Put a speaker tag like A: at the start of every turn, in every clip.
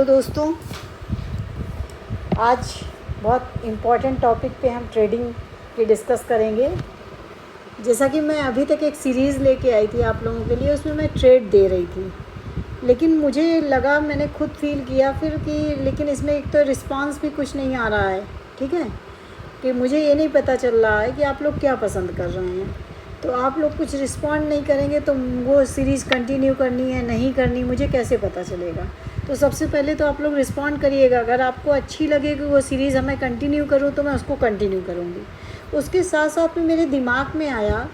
A: Hello दोस्तों, आज बहुत इम्पॉर्टेंट टॉपिक पे हम ट्रेडिंग की डिस्कस करेंगे। जैसा कि मैं अभी तक एक सीरीज़ लेके आई थी आप लोगों के लिए, उसमें मैं ट्रेड दे रही थी, लेकिन मुझे लगा, मैंने खुद फील किया फिर कि लेकिन इसमें एक तो रिस्पांस भी कुछ नहीं आ रहा है। ठीक है, कि मुझे ये नहीं पता चल रहा है कि आप लोग क्या पसंद कर रहे हैं। तो आप लोग कुछ रिस्पॉन्ड नहीं करेंगे तो वो सीरीज़ कंटिन्यू करनी है नहीं करनी, मुझे कैसे पता चलेगा। तो सबसे पहले तो आप लोग रिस्पॉन्ड करिएगा। अगर आपको अच्छी लगे कि वो सीरीज़ हमें कंटिन्यू करूँ तो मैं उसको कंटिन्यू करूँगी। उसके साथ साथ में मेरे दिमाग में आया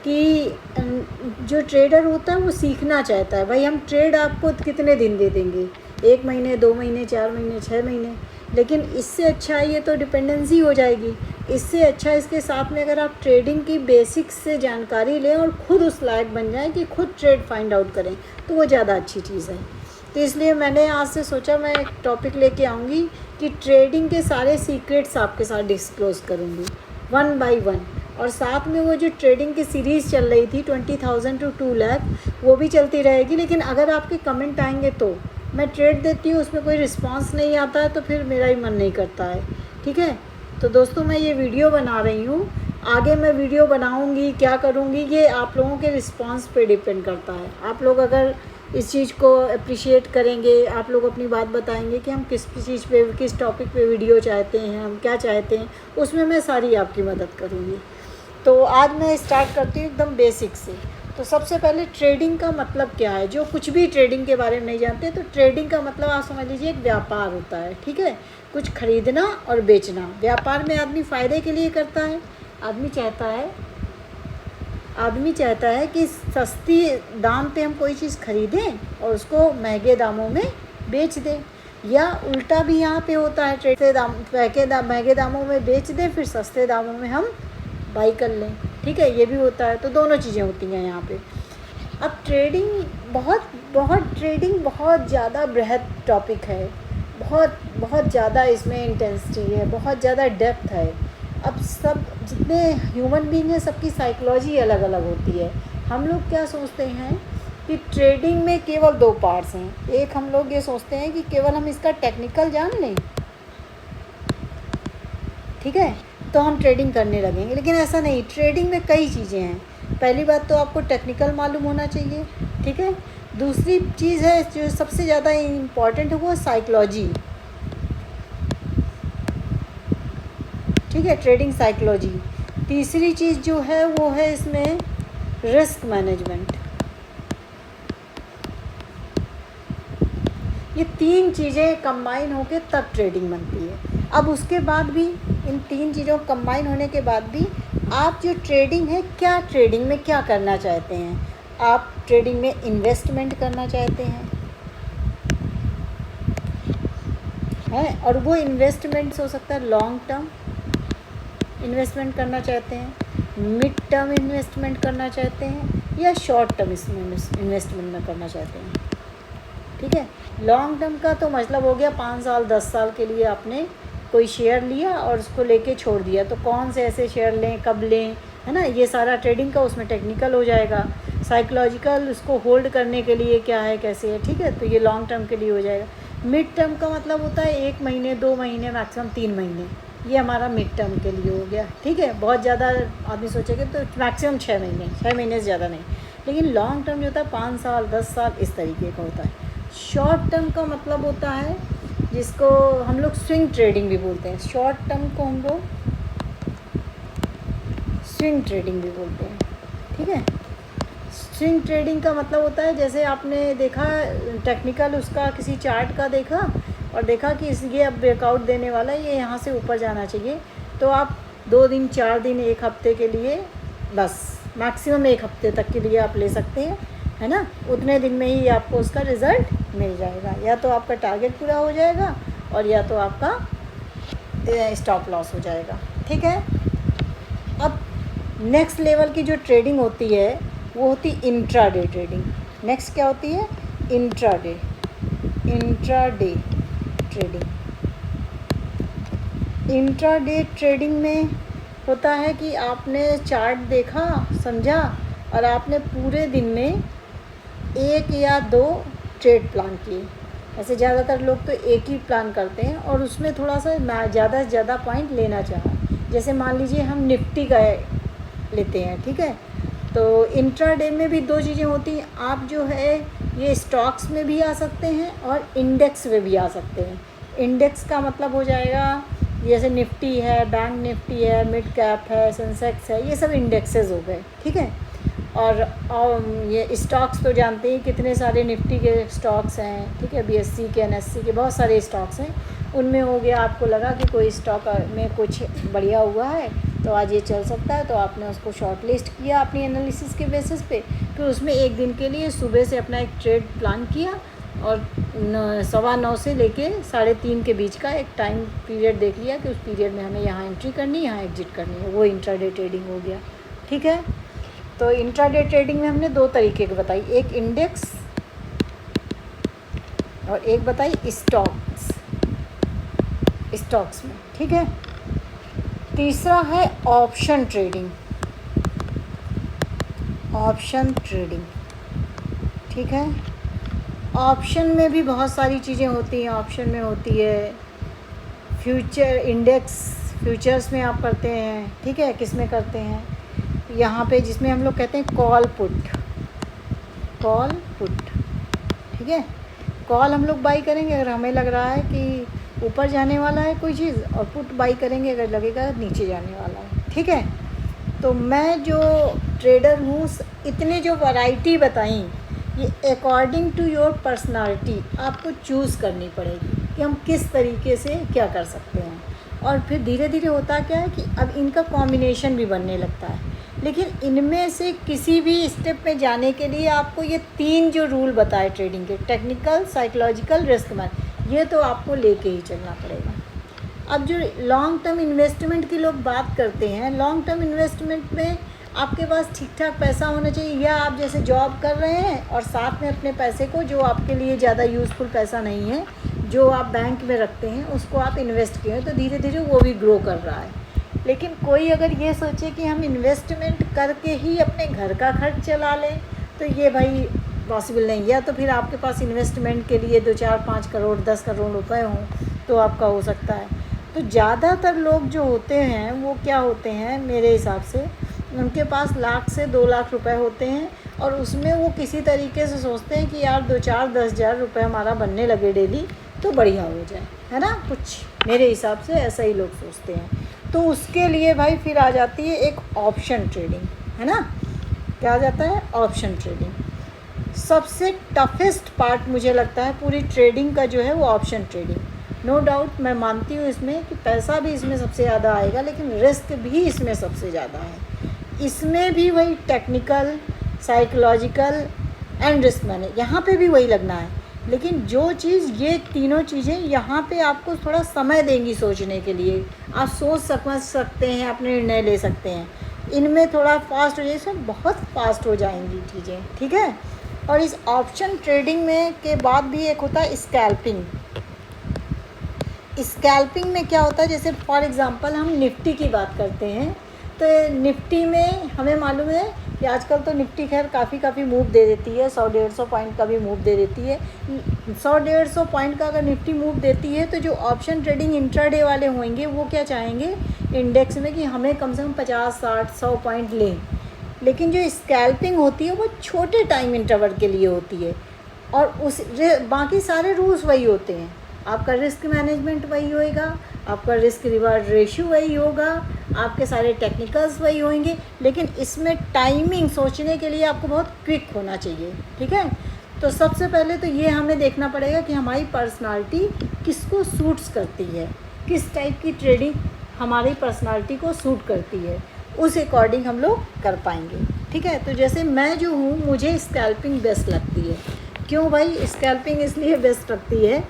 A: कि जो ट्रेडर होता है वो सीखना चाहता है। भाई हम ट्रेड आपको कितने दिन दे देंगे, 1 महीने, 2 महीने, 4 महीने, 6 महीने, लेकिन इससे अच्छा ये तो डिपेंडेंसी हो जाएगी। इससे अच्छा इसके साथ में अगर आप ट्रेडिंग की बेसिक्स से जानकारी लें और ख़ुद उस लायक बन जाएं कि खुद ट्रेड फाइंड आउट करें, तो वो ज़्यादा अच्छी चीज़ है। तो इसलिए मैंने आज से सोचा मैं एक टॉपिक लेके आऊँगी कि ट्रेडिंग के सारे सीक्रेट्स आपके साथ डिस्क्लोज़ करूँगी 1 बाय 1। और साथ में वो जो ट्रेडिंग की सीरीज़ चल रही थी 20,000 to 2 लाख, वो भी चलती रहेगी। लेकिन अगर आपके कमेंट आएंगे तो मैं ट्रेड देती हूँ, उसमें कोई रिस्पांस नहीं आता है तो फिर मेरा ही मन नहीं करता है। ठीक है, तो दोस्तों मैं ये वीडियो बना रही हूँ, आगे मैं वीडियो बनाऊँगी क्या करूँगी ये आप लोगों के रिस्पांस पे डिपेंड करता है। आप लोग अगर इस चीज़ को अप्रिशिएट करेंगे, आप लोग अपनी बात बताएंगे कि हम किस चीज़ पे, किस टॉपिक पे वीडियो चाहते हैं, हम क्या चाहते हैं, उसमें मैं सारी आपकी मदद करूँगी। तो आज मैं स्टार्ट करती हूँ एकदम बेसिक से। तो सबसे पहले ट्रेडिंग का मतलब क्या है। जो कुछ भी ट्रेडिंग के बारे में नहीं जानते, तो ट्रेडिंग का मतलब आप समझ लीजिए एक व्यापार होता है। ठीक है, कुछ खरीदना और बेचना। व्यापार में आदमी फ़ायदे के लिए करता है। आदमी चाहता है कि सस्ती दाम पे हम कोई चीज़ खरीदें और उसको महंगे दामों में बेच दें, या उल्टा भी यहाँ पे होता है, महंगे दामों में बेच दें, फिर सस्ते दामों में हम बाई कर लें। ठीक है, ये भी होता है। तो दोनों चीज़ें होती हैं यहाँ पे। अब ट्रेडिंग बहुत ज़्यादा बृहद टॉपिक है, बहुत ज़्यादा इसमें इंटेंसिटी है, बहुत ज़्यादा डेप्थ है। अब सब जितने ह्यूमन बीइंग हैं, सबकी साइकोलॉजी अलग अलग होती है। हम लोग क्या सोचते हैं कि ट्रेडिंग में केवल 2 पार्ट्स हैं। एक, हम लोग ये सोचते हैं कि केवल हम इसका टेक्निकल जान लें, ठीक है, तो हम ट्रेडिंग करने लगेंगे, लेकिन ऐसा नहीं। ट्रेडिंग में कई चीज़ें हैं। पहली बात तो आपको टेक्निकल मालूम होना चाहिए। ठीक है, दूसरी चीज़ है जो सबसे ज़्यादा इम्पॉर्टेंट है, वो साइकोलॉजी। ठीक है, ट्रेडिंग साइकोलॉजी। तीसरी चीज़ जो है वो है इसमें रिस्क मैनेजमेंट। ये 3 चीज़ें कंबाइन होकर तब ट्रेडिंग बनती है। अब उसके बाद भी, इन 3 चीज़ों कंबाइन होने के बाद भी, आप जो ट्रेडिंग है, क्या ट्रेडिंग में क्या करना चाहते हैं। आप ट्रेडिंग में इन्वेस्टमेंट करना चाहते हैं, और वो इन्वेस्टमेंट्स हो सकता है लॉन्ग टर्म इन्वेस्टमेंट करना चाहते हैं, मिड टर्म इन्वेस्टमेंट करना चाहते हैं, या शॉर्ट टर्म इन्वेस्टमेंट में करना चाहते हैं। ठीक है, लॉन्ग टर्म का तो मतलब हो गया 5 साल 10 साल के लिए आपने कोई शेयर लिया और उसको लेके छोड़ दिया। तो कौन से ऐसे शेयर लें, कब लें, है ना, ये सारा ट्रेडिंग का उसमें टेक्निकल हो जाएगा। साइकोलॉजिकल, उसको होल्ड करने के लिए क्या है, कैसे है। ठीक है, तो ये लॉन्ग टर्म के लिए हो जाएगा। मिड टर्म का मतलब होता है 1 महीने, 2 महीने, मैक्सिमम 3 महीने, ये हमारा मिड टर्म के लिए हो गया। ठीक है, बहुत ज़्यादा आदमी सोचेंगे तो मैक्सिमम 6 महीने, 6 महीने से ज़्यादा नहीं। लेकिन लॉन्ग टर्म जो होता है 5 साल 10 साल इस तरीके का होता है। शॉर्ट टर्म का मतलब होता है जिसको हम लोग स्विंग ट्रेडिंग भी बोलते हैं। शॉर्ट टर्म को हम लोग स्विंग ट्रेडिंग भी बोलते हैं। ठीक है, स्विंग ट्रेडिंग का मतलब होता है, जैसे आपने देखा टेक्निकल उसका किसी चार्ट का देखा और देखा कि ये अब ब्रेकआउट देने वाला है, ये यहाँ से ऊपर जाना चाहिए, तो आप 2 दिन 4 दिन 1 हफ्ते के लिए, बस मैक्सिमम 1 हफ्ते तक के लिए आप ले सकते हैं, है ना। उतने दिन में ही आपको उसका रिज़ल्ट मिल जाएगा। या तो आपका टारगेट पूरा हो जाएगा और या तो आपका स्टॉप लॉस हो जाएगा। ठीक है, अब नेक्स्ट लेवल की जो ट्रेडिंग होती है वो होती इंट्राडे ट्रेडिंग। नेक्स्ट क्या होती है, इंट्राडे ट्रेडिंग। इंट्राडे ट्रेडिंग में होता है कि आपने चार्ट देखा, समझा, और आपने पूरे दिन में 1 या 2 ट्रेड प्लान किए। ऐसे ज़्यादातर लोग तो एक ही प्लान करते हैं और उसमें थोड़ा सा ज़्यादा से ज़्यादा पॉइंट लेना चाहा। जैसे मान लीजिए हम निफ्टी का लेते हैं, ठीक है, तो इंट्राडे में भी दो चीज़ें होती हैं। आप जो है ये स्टॉक्स में भी आ सकते हैं और इंडेक्स में भी आ सकते हैं। इंडेक्स का मतलब हो जाएगा जैसे निफ्टी है, बैंक निफ्टी है, मिड कैप है, सेंसेक्स है, ये सब इंडेक्सेस हो गए, ठीक है। और ये स्टॉक्स तो जानते हैं कितने सारे निफ्टी के स्टॉक्स हैं, ठीक है, बीएससी के, एनएससी के बहुत सारे स्टॉक्स हैं। उनमें हो गया आपको लगा कि कोई स्टॉक में कुछ बढ़िया हुआ है तो आज ये चल सकता है, तो आपने उसको शॉर्ट लिस्ट किया अपनी एनालिसिस के बेसिस पे, फिर उसमें एक दिन के लिए सुबह से अपना एक ट्रेड प्लान किया और 9:15 से लेके 3:30 के बीच का एक टाइम पीरियड देख लिया कि उस पीरियड में हमें यहाँ एंट्री करनी है, यहाँ एग्जिट करनी है, वो इंट्राडे ट्रेडिंग हो गया, ठीक है। तो इंट्राडे ट्रेडिंग में हमने दो तरीके की बताई, एक इंडेक्स और एक बताई स्टॉक्स में, ठीक है। तीसरा है ऑप्शन ट्रेडिंग, ठीक है। ऑप्शन में भी बहुत सारी चीज़ें होती हैं। ऑप्शन में होती है फ्यूचर, इंडेक्स फ्यूचर्स में आप करते हैं, ठीक है। किस में करते हैं, यहाँ पे जिसमें हम लोग कहते हैं कॉल पुट, ठीक है। कॉल हम लोग बाई करेंगे अगर हमें लग रहा है कि ऊपर जाने वाला है कोई चीज़, और पुट बाई करेंगे अगर लगेगा नीचे जाने वाला है, ठीक है। तो मैं जो ट्रेडर हूँ, इतने जो वैरायटी बताई, ये अकॉर्डिंग टू योर पर्सनालिटी आपको चूज़ करनी पड़ेगी कि हम किस तरीके से क्या कर सकते हैं। और फिर धीरे धीरे होता क्या है कि अब इनका कॉम्बिनेशन भी बनने लगता है। लेकिन इनमें से किसी भी स्टेप में जाने के लिए आपको ये 3 जो रूल बताए ट्रेडिंग के, टेक्निकल, साइकोलॉजिकल, रिस्क मैनेजमेंट, ये तो आपको लेके ही चलना पड़ेगा। अब जो लॉन्ग टर्म इन्वेस्टमेंट की लोग बात करते हैं, लॉन्ग टर्म इन्वेस्टमेंट में आपके पास ठीक ठाक पैसा होना चाहिए, या आप जैसे जॉब कर रहे हैं और साथ में अपने पैसे को, जो आपके लिए ज़्यादा यूज़फुल पैसा नहीं है, जो आप बैंक में रखते हैं, उसको आप इन्वेस्ट किए तो धीरे धीरे वो भी ग्रो कर रहा है। लेकिन कोई अगर ये सोचे कि हम इन्वेस्टमेंट करके ही अपने घर का खर्च चला लें, तो ये भाई पॉसिबल नहीं। या तो फिर आपके पास इन्वेस्टमेंट के लिए 2, 4, 5 करोड़ 10 करोड़ रुपए हों तो आपका हो सकता है। तो ज़्यादातर लोग जो होते हैं वो क्या होते हैं, मेरे हिसाब से उनके पास लाख से 2 लाख रुपए होते हैं, और उसमें वो किसी तरीके से सोचते हैं कि यार 2, 4, 10 हज़ार रुपये हमारा बनने लगे डेली तो बढ़िया हो जाए, है ना। कुछ मेरे हिसाब से ऐसा ही लोग सोचते हैं। तो उसके लिए भाई फिर आ जाती है एक ऑप्शन ट्रेडिंग, है ना। क्या आ जाता है, ऑप्शन ट्रेडिंग। सबसे टफेस्ट पार्ट मुझे लगता है पूरी ट्रेडिंग का जो है वो ऑप्शन ट्रेडिंग। नो डाउट मैं मानती हूँ इसमें कि पैसा भी इसमें सबसे ज़्यादा आएगा, लेकिन रिस्क भी इसमें सबसे ज़्यादा है। इसमें भी वही technical, psychological and risk manage, यहाँ पे भी वही लगना है। लेकिन जो चीज़, ये तीनों चीज़ें यहाँ पे आपको थोड़ा समय देंगी सोचने के लिए, आप सोच समझ सकते हैं, अपने निर्णय ले सकते हैं। इनमें थोड़ा फास्ट हो जाए, इसमें बहुत फास्ट हो जाएंगी चीज़ें, ठीक है। और इस ऑप्शन ट्रेडिंग में के बाद भी एक होता है स्कैल्पिंग। स्कैल्पिंग में क्या होता है, जैसे फॉर एग्ज़ाम्पल हम निफ्टी की बात करते हैं, तो निफ्टी में हमें मालूम है कि आजकल तो निफ्टी खैर काफ़ी मूव दे देती है, 100-150 पॉइंट का भी मूव दे देती है। 100-150 पॉइंट का अगर निफ्टी मूव देती है तो जो ऑप्शन ट्रेडिंग इंट्राडे वाले होंगे वो क्या चाहेंगे इंडेक्स में कि हमें कम से कम 50, 60, 100 पॉइंट लें। लेकिन जो स्कैल्पिंग होती है वो छोटे टाइम इंटरवल के लिए होती है, और बाकी सारे रूल्स वही होते हैं। आपका रिस्क मैनेजमेंट वही होएगा, आपका रिस्क रिवार्ड रेशियो वही होगा, आपके सारे टेक्निकल्स वही होंगे, लेकिन इसमें टाइमिंग सोचने के लिए आपको बहुत क्विक होना चाहिए, ठीक है। तो सबसे पहले तो ये हमें देखना पड़ेगा कि हमारी पर्सनालिटी किसको सूट्स करती है, किस टाइप की ट्रेडिंग हमारी पर्सनालिटी को सूट करती है, उस अकॉर्डिंग हम लोग कर पाएंगे, ठीक है। तो जैसे मैं जो हूँ, मुझे स्कैल्पिंग बेस्ट लगती है। क्यों भाई स्कैल्पिंग इसलिए बेस्ट लगती है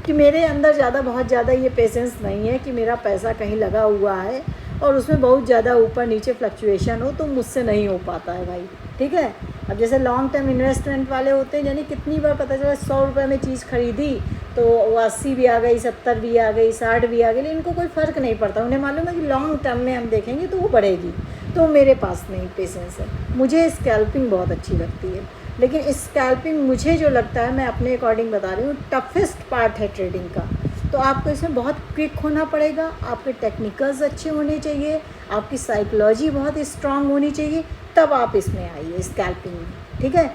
A: कि मेरे अंदर बहुत ज़्यादा ये पेशेंस नहीं है कि मेरा पैसा कहीं लगा हुआ है और उसमें बहुत ज़्यादा ऊपर नीचे फ्लक्चुएशन हो, तो मुझसे नहीं हो पाता है भाई, ठीक है। अब जैसे लॉन्ग टर्म इन्वेस्टमेंट वाले होते हैं, यानी कितनी बार पता चला 100 रुपये में चीज़ खरीदी तो 80 भी आ गई, 70 भी आ गई, 60 भी आ गई, लेकिन इनको कोई फ़र्क नहीं पड़ता। उन्हें मालूम है कि लॉन्ग टर्म में हम देखेंगे तो वो बढ़ेगी। तो मेरे पास नहीं पेशेंस है, मुझे स्कैल्पिंग बहुत अच्छी लगती है। लेकिन स्कैल्पिंग मुझे जो लगता है, मैं अपने अकॉर्डिंग बता रही हूँ, टफेस्ट पार्ट है ट्रेडिंग का। तो आपको इसमें बहुत क्विक होना पड़ेगा, आपके टेक्निकल्स अच्छे होने चाहिए, आपकी साइकोलॉजी बहुत स्ट्रांग होनी चाहिए, तब आप इसमें आइए स्कैल्पिंग में, ठीक है।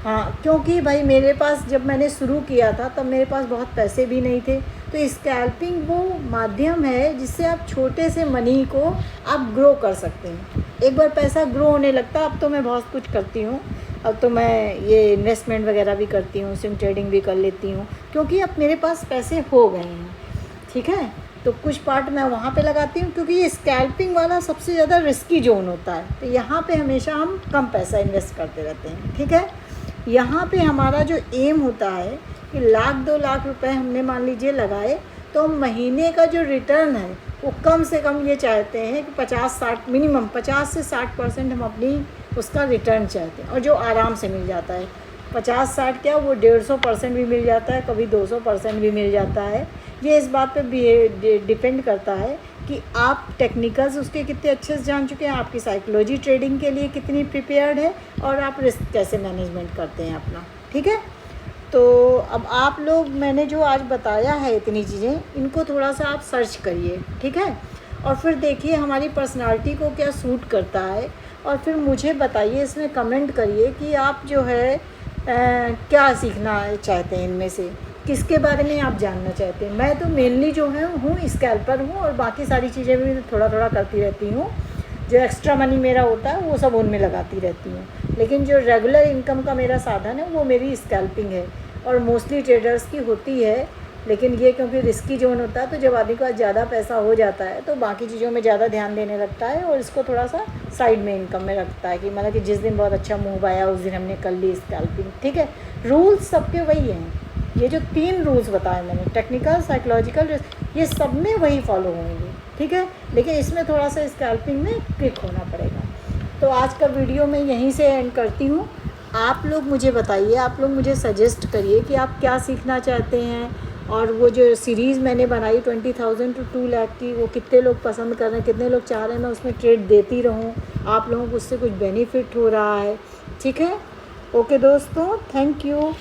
A: हाँ, क्योंकि भाई मेरे पास जब मैंने शुरू किया था तब मेरे पास बहुत पैसे भी नहीं थे। तो स्कैल्पिंग वो माध्यम है जिससे आप छोटे से मनी को आप ग्रो कर सकते हैं। एक बार पैसा ग्रो होने लगता है, अब तो मैं बहुत कुछ करती हूँ, अब तो मैं ये इन्वेस्टमेंट वगैरह भी करती हूँ, स्विंग ट्रेडिंग भी कर लेती हूँ, क्योंकि अब मेरे पास पैसे हो गए हैं, ठीक है। तो कुछ पार्ट मैं वहाँ पे लगाती हूँ, क्योंकि ये स्कैल्पिंग वाला सबसे ज़्यादा रिस्की जोन होता है। तो यहाँ पे हमेशा हम कम पैसा इन्वेस्ट करते रहते हैं, ठीक है। यहाँ पे हमारा जो एम होता है कि 1-2 लाख रुपए हमने मान लीजिए लगाए, तो महीने का जो रिटर्न है वो कम से कम ये चाहते हैं कि 50-60 मिनिमम 50 से 60% हम अपनी उसका रिटर्न चाहते हैं, और जो आराम से मिल जाता है। 50-60 क्या, वो 150% भी मिल जाता है, कभी 200% भी मिल जाता है। ये इस बात पे भी डिपेंड करता है कि आप टेक्निकल्स उसके कितने अच्छे से जान चुके हैं, आपकी साइकोलॉजी ट्रेडिंग के लिए कितनी प्रिपेयर्ड है, और आप रिस्क कैसे मैनेजमेंट करते हैं अपना, ठीक है। तो अब आप लोग, मैंने जो आज बताया है इतनी चीज़ें, इनको थोड़ा सा आप सर्च करिए, ठीक है। और फिर देखिए हमारी पर्सनालिटी को क्या सूट करता है, और फिर मुझे बताइए, इसमें कमेंट करिए कि आप जो है क्या सीखना चाहते हैं, इनमें से किसके बारे में आप जानना चाहते हैं। मैं तो मेनली जो हूँ स्कैल्पर हूँ, और बाकी सारी चीज़ें भी थोड़ा थोड़ा करती रहती हूँ। जो एक्स्ट्रा मनी मेरा होता है वो सब उनमें लगाती रहती हूँ, लेकिन जो रेगुलर इनकम का मेरा साधन है वो मेरी स्कैल्पिंग है, और मोस्टली ट्रेडर्स की होती है। लेकिन ये क्योंकि रिस्की जोन होता है, तो जब आदमी के पास ज़्यादा पैसा हो जाता है तो बाकी चीज़ों में ज़्यादा ध्यान देने लगता है, और इसको थोड़ा सा साइड में इनकम में रखता है कि मतलब कि जिस दिन बहुत अच्छा मूव आया उस दिन हमने कर ली स्कैल्पिंग, ठीक है। रूल्स सबके वही हैं, ये जो 3 रूल्स बताए मैंने, टेक्निकल, साइकोलॉजिकल, ये सब में वही फॉलो होंगे, ठीक है। लेकिन इसमें थोड़ा सा स्कैल्पिंग में क्विक होना पड़ेगा। तो आज का वीडियो मैं यहीं से एंड करती हूँ। आप लोग मुझे बताइए, आप लोग मुझे सजेस्ट करिए कि आप क्या सीखना चाहते हैं, और वो जो सीरीज़ मैंने बनाई 20,000 to 2 लाख की, वो कितने लोग पसंद कर रहे हैं, कितने लोग चाह रहे हैं मैं उसमें ट्रेड देती रहूँ, आप लोगों को उससे कुछ बेनिफिट हो रहा है, ठीक है। ओके दोस्तों, थैंक यू।